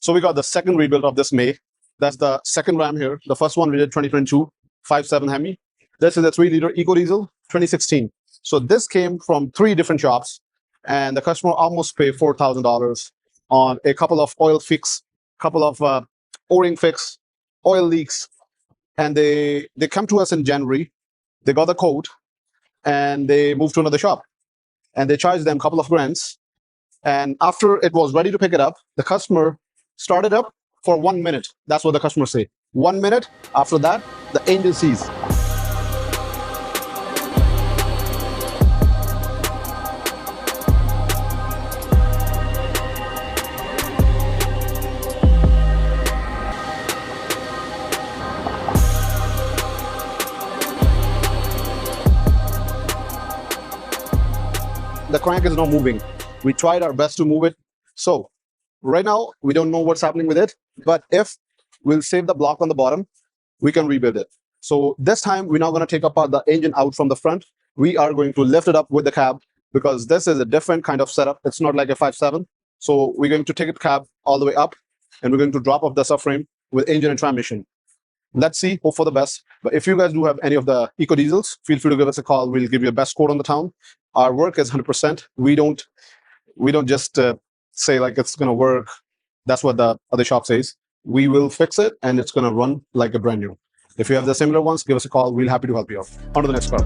So we got the second rebuild of this May. That's the second Ram here. The first one we did 2022, 5.7 Hemi. This is a 3-liter EcoDiesel, 2016. So this came from 3 different shops, and the customer almost paid $4,000 on a couple of oil fix, couple of O-ring fix, oil leaks, and they come to us in January. They got the code, and they moved to another shop, and they charged them a couple of grands. And after it was ready to pick it up, the customer started up for 1 minute. That's what the customer say. 1 minute. After that, the engine seized. The crank is not moving. We tried our best to move it. So right now, we don't know what's happening with it, but if we'll save the block on the bottom, we can rebuild it. So this time, we're not going to take apart the engine out from the front. We are going to lift it up with the cab, because this is a different kind of setup. It's not like a 5.7. So we're going to take it cab all the way up, and we're going to drop off the subframe with engine and transmission. Let's see, hope for the best. But if you guys do have any of the EcoDiesels, feel free to give us a call. We'll give you a best quote on the town. Our work is 100%. We don't just say like it's going to work. That's what the other shop says. We will fix it, and it's going to run like a brand new. If you have the similar ones, give us a call. We'll happy to help you out. On to the next car.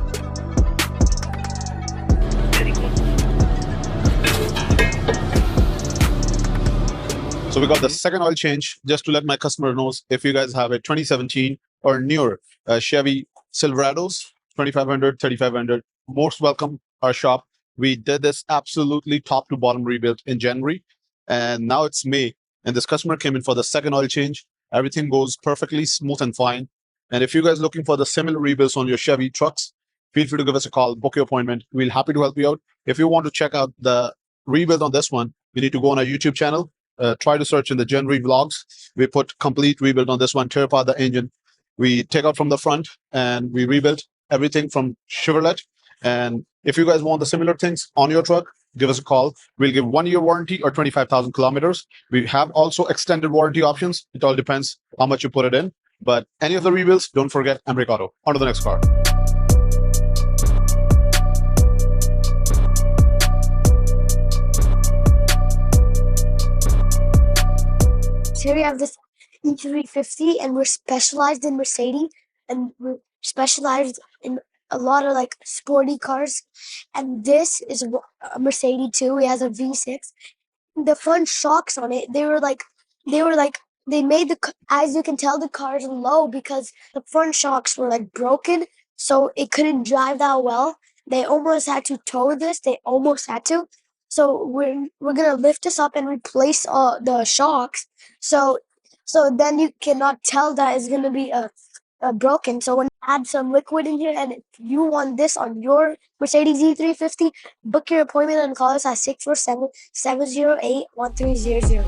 So we got the second oil change, just to let my customer knows, if you guys have a 2017 or newer Chevy Silverados, 2500, 3500, most welcome our shop. We did this absolutely top to bottom rebuild in January, and now it's May, and this customer came in for the second oil change. Everything goes perfectly smooth and fine. And if you guys looking for the similar rebuilds on your Chevy trucks, feel free to give us a call, book your appointment. We'll happy to help you out. If you want to check out the rebuild on this one, you need to go on our YouTube channel. Try to search in the January vlogs. We put complete rebuild on this one, tear apart the engine. We take out from the front, and we rebuild everything from Chevrolet. And if you guys want the similar things on your truck, give us a call. We'll give 1-year warranty or 25,000 kilometers. We have also extended warranty options. It all depends how much you put it in. But any of the rebuilds, don't forget Emmerich Auto. On to the next car. Here we have this E350, and we're specialized in Mercedes, and we're specialized in a lot of like sporty cars. And this is a Mercedes too. It has a V6. The front shocks on it, they made as you can tell, the cars low because the front shocks were like broken, so it couldn't drive that well. They almost had to tow this. They almost had to. So we're gonna lift this up and replace the shocks. So then you cannot tell that it's gonna be broken. So when you add some liquid in here, and if you want this on your Mercedes E350, book your appointment and call us at 647-708-1300.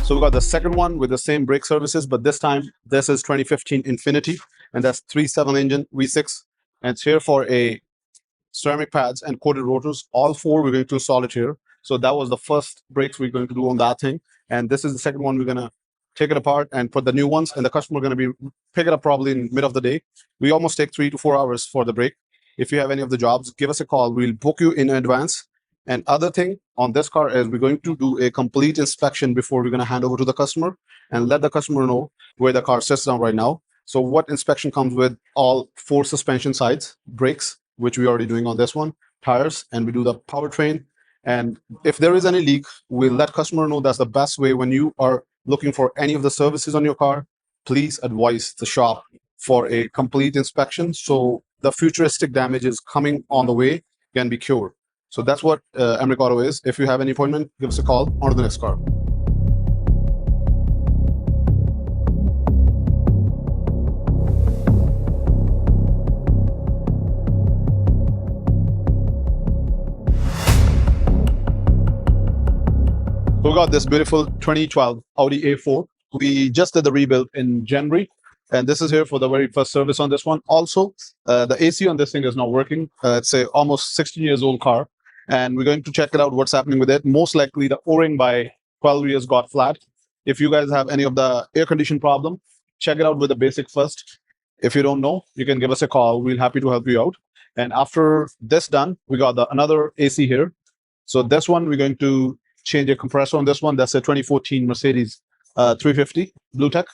So we got the second one with the same brake services, but this time this is 2015 Infiniti, and that's 3.7 engine V6, and it's here for a ceramic pads and coated rotors. All 4 we're going to install it here. So that was the first brakes we're going to do on that thing, and this is the second one. We're gonna take it apart and put the new ones, and the customer going to be pick it up probably in mid of the day. We almost take 3 to 4 hours for the brake. If you have any of the jobs, give us a call. We'll book you in advance. And other thing on this car is we're going to do a complete inspection before we're going to hand over to the customer and let the customer know where the car sits down right now. So what inspection comes with all 4 suspension sides, brakes, which we're already doing on this one, tires, and we do the powertrain. And if there is any leak, we'll let customer know. That's the best way. When you are looking for any of the services on your car, please advise the shop for a complete inspection, so the futuristic damages coming on the way can be cured. So that's what Emmerich Auto is. If you have any appointment, give us a call. On to the next car. So we got this beautiful 2012 Audi A4. We just did the rebuild in January. And this is here for the very first service on this one. Also, the AC on this thing is not working. It's a almost 16 years old car, and we're going to check it out. What's happening with it? Most likely, the O-ring by 12 years got flat. If you guys have any of the air condition problem, check it out with the basic first. If you don't know, you can give us a call. We'll happy to help you out. And after this done, we got another AC here. So this one, we're going to change a compressor on this one. That's a 2014 Mercedes 350 Blue Tech.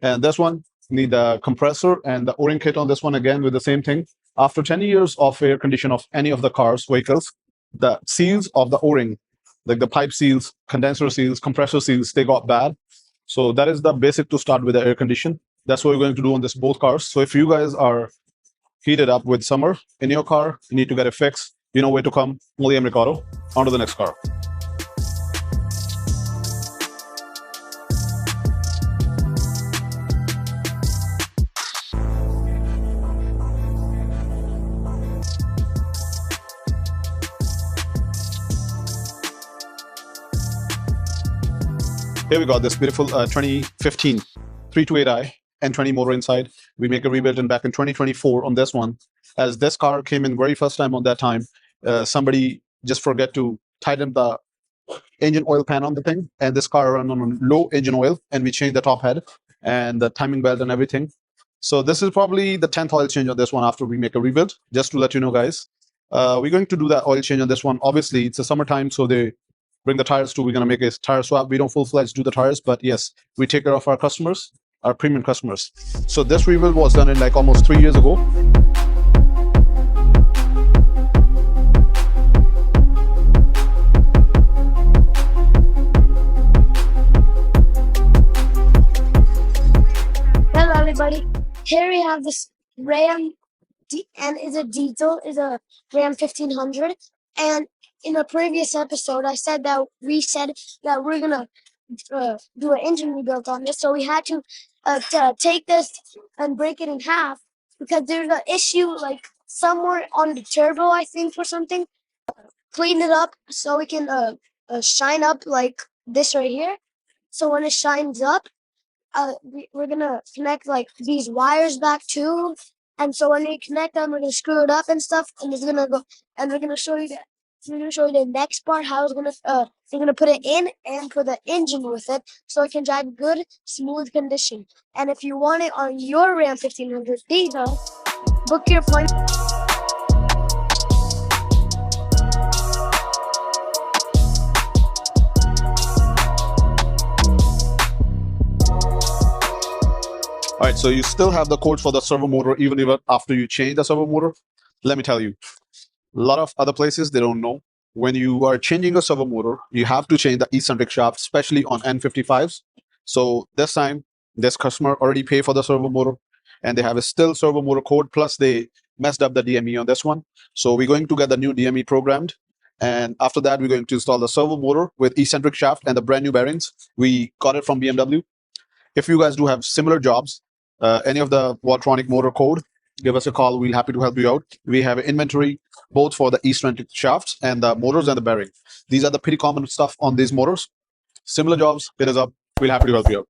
And this one, need the compressor and the O-ring kit on this one again with the same thing. After 10 years of air condition of any of the cars, vehicles, the seals of the O-ring, like the pipe seals, condenser seals, compressor seals, they got bad. So that is the basic to start with the air condition. That's what we're going to do on this both cars. So if you guys are heated up with summer in your car, you need to get it fixed, you know where to come. William Ricardo. On to the next car. Here we got this beautiful 2015 328i N20 motor inside. We make a rebuild in back in 2024 on this one. As this car came in very first time on that time, somebody just forget to tighten the engine oil pan on the thing, and this car ran on low engine oil, and we changed the top head and the timing belt and everything. So this is probably the 10th oil change on this one after we make a rebuild, just to let you know, guys. We're going to do that oil change on this one. Obviously, it's a summertime, so they bring the tires too. We're going to make a tire swap. We don't full-fledged do the tires, but yes, we take care of our customers, our premium customers. So this rebuild was done in like almost 3 years ago. Hello, everybody. Here we have this Ram, and is a diesel, is a Ram 1500. And in a previous episode, I said that we're gonna do an engine rebuild on this. So we had to take this and break it in half because there's an issue like somewhere on the turbo, I think, or something. Clean it up so we can shine up like this right here. So when it shines up, we're gonna connect like these wires back too. And so when we connect them, we're gonna screw it up and stuff, and it's gonna go. And we're gonna show you that. We're gonna show you the next part how it's gonna. We're gonna put it in and put the engine with it, so it can drive good, smooth condition. And if you want it on your Ram 1500 diesel, book your appointment. All right, so you still have the code for the servo motor even after you change the servo motor. Let me tell you, a lot of other places, they don't know. When you are changing a servo motor, you have to change the eccentric shaft, especially on N55s. So this time, this customer already paid for the servo motor, and they have a still servo motor code, plus they messed up the DME on this one. So we're going to get the new DME programmed. And after that, we're going to install the servo motor with eccentric shaft and the brand new bearings. We got it from BMW. If you guys do have similar jobs, any of the Valvetronic motor code, give us a call. We'll happy to help you out. We have inventory both for the eccentric shafts and the motors and the bearing. These are the pretty common stuff on these motors. Similar jobs, hit us up. We'll happy to help you out.